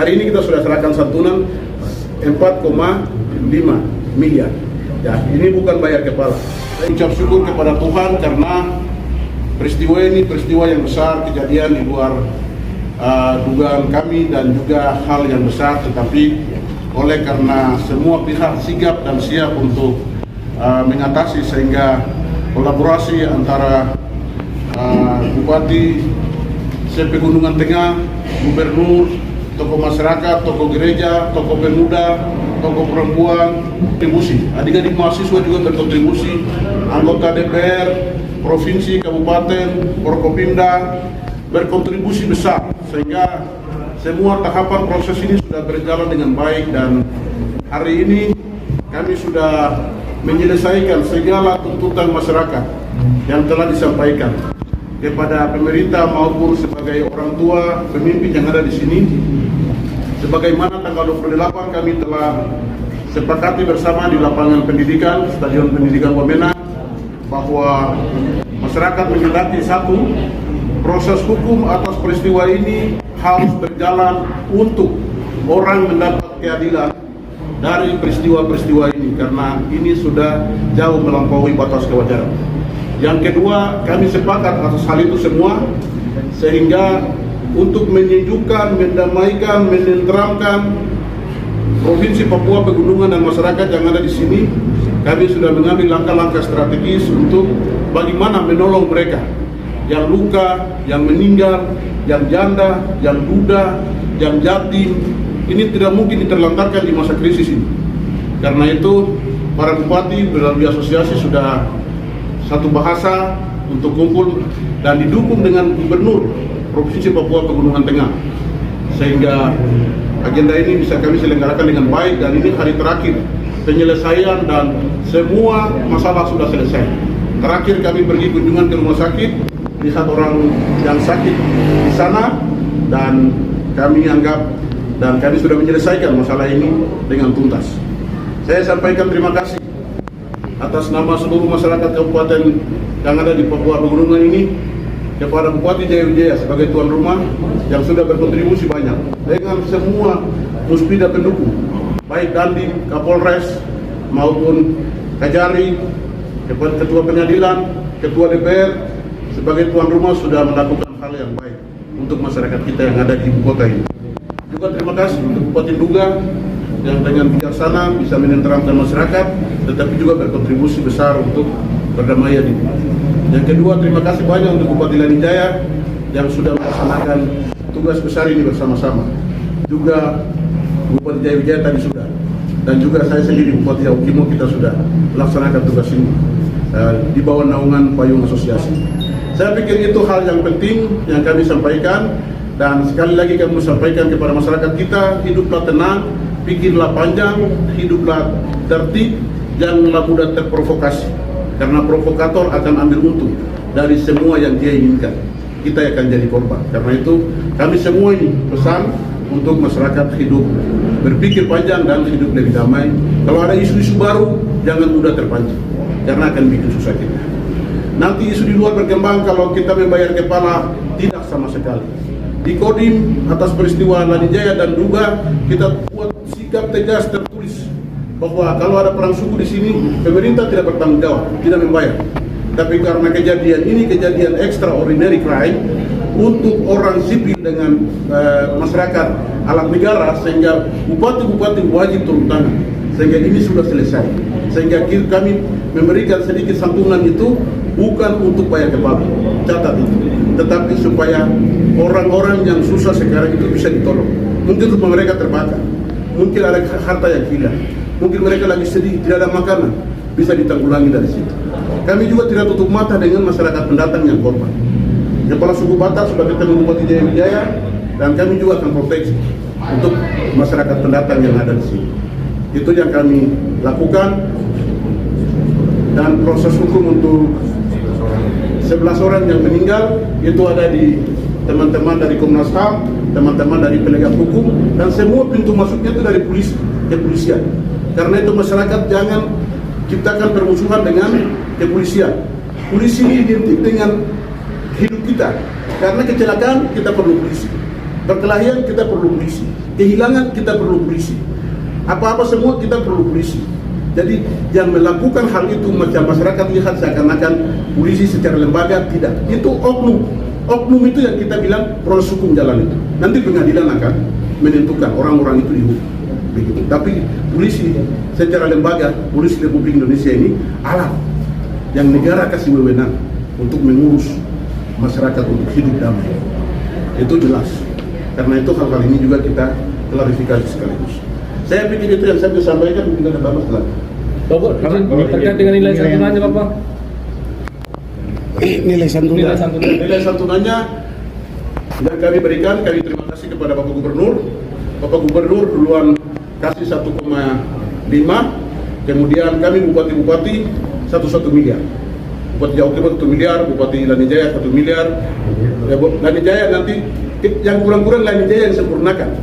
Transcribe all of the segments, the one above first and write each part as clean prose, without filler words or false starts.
hari ini kita sudah serahkan santunan 4,5 miliar. Ya, ini bukan bayar kepala. Saya ucap syukur kepada Tuhan karena peristiwa ini peristiwa yang besar, kejadian di luar dugaan kami dan juga hal yang besar, tetapi oleh karena semua pihak sigap dan siap untuk mengatasi, sehingga kolaborasi antara Bupati, CP Gunungan Tengah, Gubernur, tokoh masyarakat, tokoh gereja, tokoh pemuda, tokoh perempuan, kontribusi. Adik-adik mahasiswa juga berkontribusi, anggota DPR, provinsi, kabupaten, Forkopimda berkontribusi besar, sehingga semua tahapan proses ini sudah berjalan dengan baik, dan hari ini kami sudah menyelesaikan segala tuntutan masyarakat yang telah disampaikan kepada pemerintah maupun sebagai orang tua pemimpin yang ada di sini. Sebagaimana tanggal 28 kami telah sepakati bersama di lapangan pendidikan, Stadion Pendidikan Wamena, bahwa masyarakat menghendaki satu, proses hukum atas peristiwa ini harus berjalan untuk orang mendapat keadilan dari peristiwa-peristiwa ini, karena ini sudah jauh melampaui batas kewajaran. Yang kedua, kami sepakat atas hal itu semua, sehingga untuk menyejukkan, mendamaikan, menenteramkan Provinsi Papua Pegunungan dan masyarakat yang ada di sini, kami sudah mengambil langkah-langkah strategis untuk bagaimana menolong mereka yang luka, yang meninggal, yang janda, yang duda, yang yatim. Ini tidak mungkin diterlantarkan di masa krisis ini. Karena itu, para bupati melalui asosiasi sudah satu bahasa untuk kumpul dan didukung dengan Gubernur Provinsi Papua Pegunungan Tengah, sehingga agenda ini bisa kami selenggarakan dengan baik. Dan ini hari terakhir penyelesaian dan semua masalah sudah selesai. Terakhir kami pergi kunjungan ke rumah sakit, lihat orang yang sakit di sana, dan kami anggap dan kami sudah menyelesaikan masalah ini dengan tuntas. Saya sampaikan terima kasih atas nama seluruh masyarakat kabupaten yang ada di Papua Pegunungan ini kepada Bupati Jaya Wijaya sebagai tuan rumah yang sudah berkontribusi banyak dengan semua muspida pendukung, baik Dandim, Kapolres maupun Kajari, Ketua Pengadilan, Ketua DPR sebagai tuan rumah sudah melakukan hal yang baik untuk masyarakat kita yang ada di ibu kota ini. Juga terima kasih untuk Bupati Nduga yang dengan bijaksana bisa menenteramkan masyarakat, tetapi juga berkontribusi besar untuk perdamaian ini. Yang kedua, terima kasih banyak untuk Bupati Lanijaya yang sudah melaksanakan tugas besar ini bersama-sama. Juga Bupati Jaya Wijaya tadi sudah, dan juga saya sendiri Bupati Yaukimo, kita sudah melaksanakan tugas ini di bawah naungan payung asosiasi. Saya pikir itu hal yang penting yang kami sampaikan, dan sekali lagi kami sampaikan kepada masyarakat kita, hiduplah tenang, pikirlah panjang, hiduplah tertib, janganlah mudah terprovokasi, karena provokator akan ambil untung dari semua yang dia inginkan. Kita akan jadi korban. Karena itu kami semua ini pesan untuk masyarakat hidup berpikir panjang dan hidup lebih damai. Kalau ada isu-isu baru, jangan mudah terpancing, karena akan bikin susah kita. Nanti isu di luar berkembang, kalau kita membayar kepala, tidak sama sekali. Di Kodim atas peristiwa Lanijaya dan Duga, kita buat sikap tegas tertulis bahwa kalau ada perang suku di sini, pemerintah tidak bertanggung jawab, tidak membayar. Tapi karena kejadian ini kejadian extraordinary crime untuk orang sipil dengan masyarakat alam negara, sehingga bupati-bupati wajib turun tangan, sehingga ini sudah selesai. Sehingga kami memberikan sedikit santunan itu bukan untuk bayar kepala, catat itu, tetapi supaya orang-orang yang susah sekarang itu bisa ditolong. Mungkin rumah mereka terbakar, mungkin ada harta yang hilang, mungkin mereka lagi sedih, tidak ada makanan, bisa ditanggulangi dari situ. Kami juga tidak tutup mata dengan masyarakat pendatang yang korban. Kepala suku Batak sudah ketemu Bupati Jaya Wijaya, dan kami juga akan proteksi untuk masyarakat pendatang yang ada di sini. Itu yang kami lakukan, dan proses hukum untuk 11 orang yang meninggal itu ada di teman-teman dari Komnas HAM, teman-teman dari penegak hukum, dan semua pintu masuknya itu dari polisi, kepolisian. Karena itu masyarakat jangan ciptakan permusuhan dengan kepolisian. Polisi ini identik dengan hidup kita, karena kecelakaan kita perlu polisi. Perkelahian kita perlu polisi, kehilangan kita perlu polisi, apa-apa semua kita perlu polisi. Jadi yang melakukan hal itu macam masyarakat lihat seakan-akan polisi secara lembaga, tidak. Itu oknum. Oknum itu yang kita bilang proses hukum jalan itu. Nanti pengadilan akan menentukan orang-orang itu dihukum. Begitu. Tapi polisi secara lembaga, polisi Republik Indonesia ini alat yang negara kasih wewenang untuk mengurus masyarakat untuk hidup damai. Itu jelas. Karena itu hal-hal ini juga kita klarifikasi sekaligus. Saya pikir itu yang saya bisa sampaikan, mungkin ada tambah setelah. Bapak, terkait dengan nilai santunannya Bapak? Nilai santunannya yang kami berikan, kami terima kasih kepada Bapak Gubernur. Bapak Gubernur duluan kasih 1,5, kemudian kami bupati-bupati 1 miliar. Bupati Jawa Timur 1 miliar, Bupati Lanijaya 1 miliar. Lanijaya nanti yang kurang-kurang Lanijaya yang sempurnakan,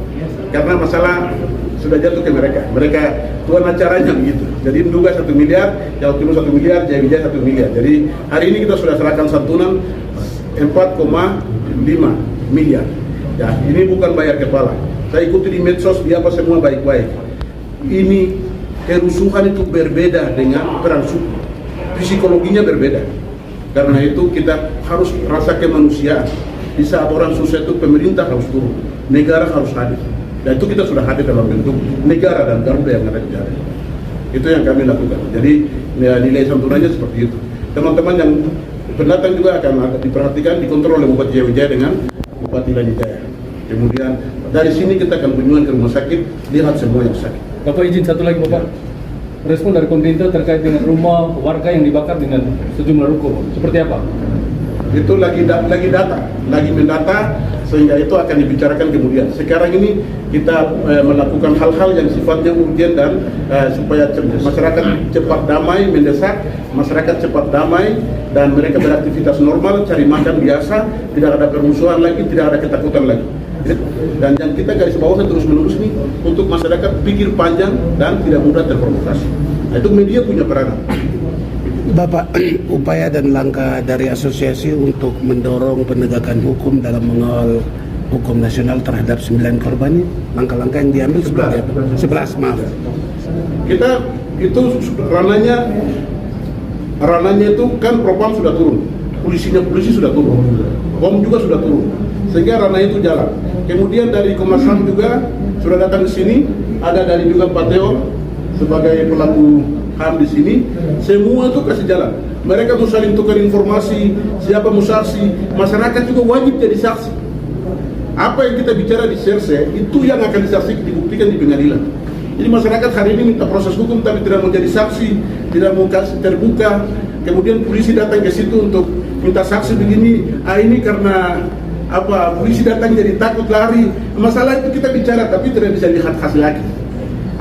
karena masalah sudah jatuh ke mereka. Mereka tuan acaranya begitu. Jadi menduga 1 miliar, Jawa Timur 1 miliar, Jaya Wijaya 1 miliar. Jadi hari ini kita sudah serahkan santunan 4,5 miliar. Ya, ini bukan bayar kepala. Saya ikuti di medsos, dia apa semua baik-baik. Ini kerusuhan itu berbeda dengan perang suku. Psikologinya berbeda. Karena itu kita harus rasa kemanusiaan. Di saat orang susah itu pemerintah harus turun, negara harus hadir. Dan itu kita sudah hadir dalam bentuk negara dan Garuda yang ada di dalam. Itu yang kami lakukan. Jadi nilai santunannya seperti itu. Teman-teman yang pendatang juga akan diperhatikan, dikontrol oleh Bupati Jaya Wijaya dengan Bupati Lanijaya. Kemudian dari sini kita akan kunjungan ke rumah sakit, lihat semua yang sakit. Bapak izin satu lagi Bapak. Respon dari pemerintah terkait dengan rumah warga yang dibakar dengan sejumlah ruko, seperti apa? Itu lagi mendata, sehingga itu akan dibicarakan kemudian. Sekarang ini kita melakukan hal-hal yang sifatnya urgent dan supaya masyarakat cepat damai, mendesak masyarakat cepat damai dan mereka beraktivitas normal, cari makan biasa, tidak ada permusuhan lagi, tidak ada ketakutan lagi. Dan yang kita garis bawah terus menerus ini untuk masyarakat pikir panjang dan tidak mudah terprovokasi. Nah, itu media punya peranan. Bapak, upaya dan langkah dari asosiasi untuk mendorong penegakan hukum dalam mengawal hukum nasional terhadap 9 korban ini, langkah-langkah yang diambil seperti apa? 11, maaf. Kita itu rananya itu kan Propam sudah turun, polisi sudah turun, POM juga sudah turun, sehingga ranah itu jalan. Kemudian dari Komnas HAM juga sudah datang ke sini, ada dari juga Pak Teo sebagai pelaku HAM di sini, semua itu kasih jalan. Mereka tuh saling tukar informasi, siapa mau saksi, masyarakat juga wajib jadi saksi. Apa yang kita bicara di Serse itu yang akan disaksikan, dibuktikan di pengadilan. Jadi masyarakat hari ini minta proses hukum tapi tidak mau jadi saksi, tidak mau kasih terbuka. Kemudian polisi datang ke situ untuk minta saksi begini. Ini karena apa? Polisi datang jadi takut lari. Masalah itu kita bicara tapi tidak bisa lihat hasil lagi.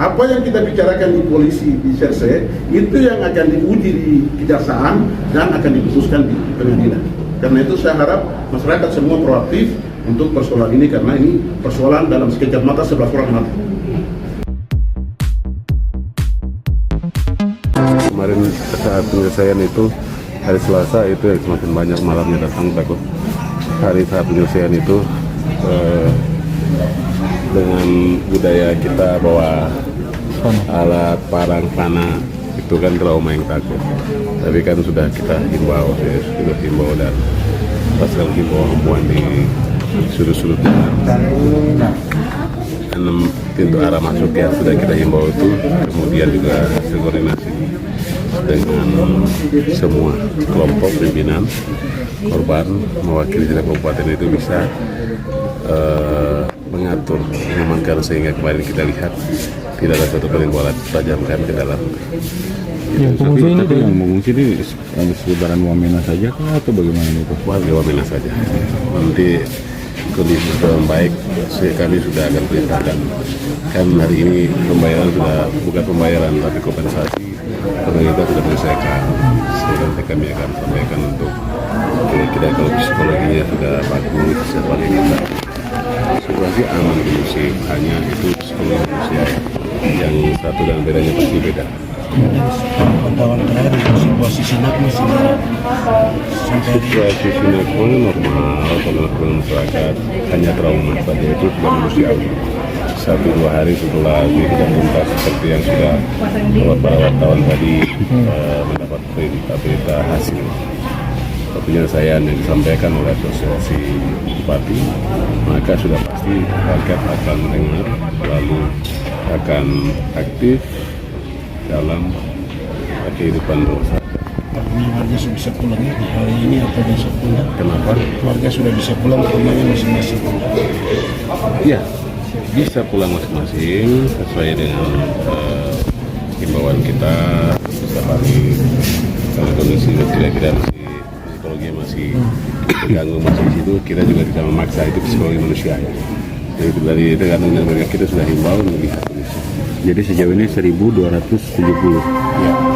Apa yang kita bicarakan di polisi di Serse itu yang akan diuji di kejaksaan dan akan diputuskan di pengadilan. Karena itu saya harap masyarakat semua proaktif untuk persoalan ini, karena ini persoalan dalam sekejap mata 11 orang mati. Kemarin saat penyelesaian itu hari Selasa itu yang semakin banyak malamnya datang, takut hari saat penyelesaian itu dengan budaya kita bawa alat parang panah itu kan trauma yang takut, tapi kan sudah kita himbau, dan pasal himbau himbuan di sudut-sudut 6 pintu arah masuk yang sudah kita himbau itu, kemudian juga koordinasi dengan semua kelompok pimpinan korban mewakili dari kabupaten itu bisa mengatur, mengamankan sehingga kemarin kita lihat tidak ada satu penembakan tajamkan ke dalam. Yang mengungsi ini sebaran Wamena saja kah atau bagaimana itu? Warga Wamena saja. Nanti kondisi sudah membaik, kami sudah akan perintahkan. Kan hari ini pembayaran sudah bukan pembayaran tapi kompensasi pemerintah sudah menyelesaikan. Nanti kami akan sampaikan untuk kira-kira kalau psikologinya sudah bagus, seperti kita. Situasi aman di musim, hanya itu psikologi manusia yang satu dan bedanya pasti beda. Kemudian pantauan terakhir untuk situasi Sinak masih sampai Situasi Sinakma normal, pengakuan masyarakat hanya trauma saja, itu sudah manusiawi. 1-2 hari setelah kita tuntas seperti yang sudah para wartawan tadi mendapat berita hasil. Penyelesaian yang disampaikan oleh Asosiasi Bupati, maka sudah pasti rakyat akan mendengar, lalu akan aktif dalam kehidupan masyarakat. artinya warga sudah bisa pulang ya hari ini atau besok pulang. Kenapa? Warga sudah bisa pulang ke rumahnya masing-masing. Ya, bisa pulang masing-masing sesuai dengan himbauan kita setiap hari. Kalau kondisi kira-kira psikologi masih terganggu masih di situ, kita juga tidak memaksa, itu psikologi manusia. Jadi dari rekan-rekan kita sudah himbau melihat kondisi. Jadi sejauh ini 1.270. Ya.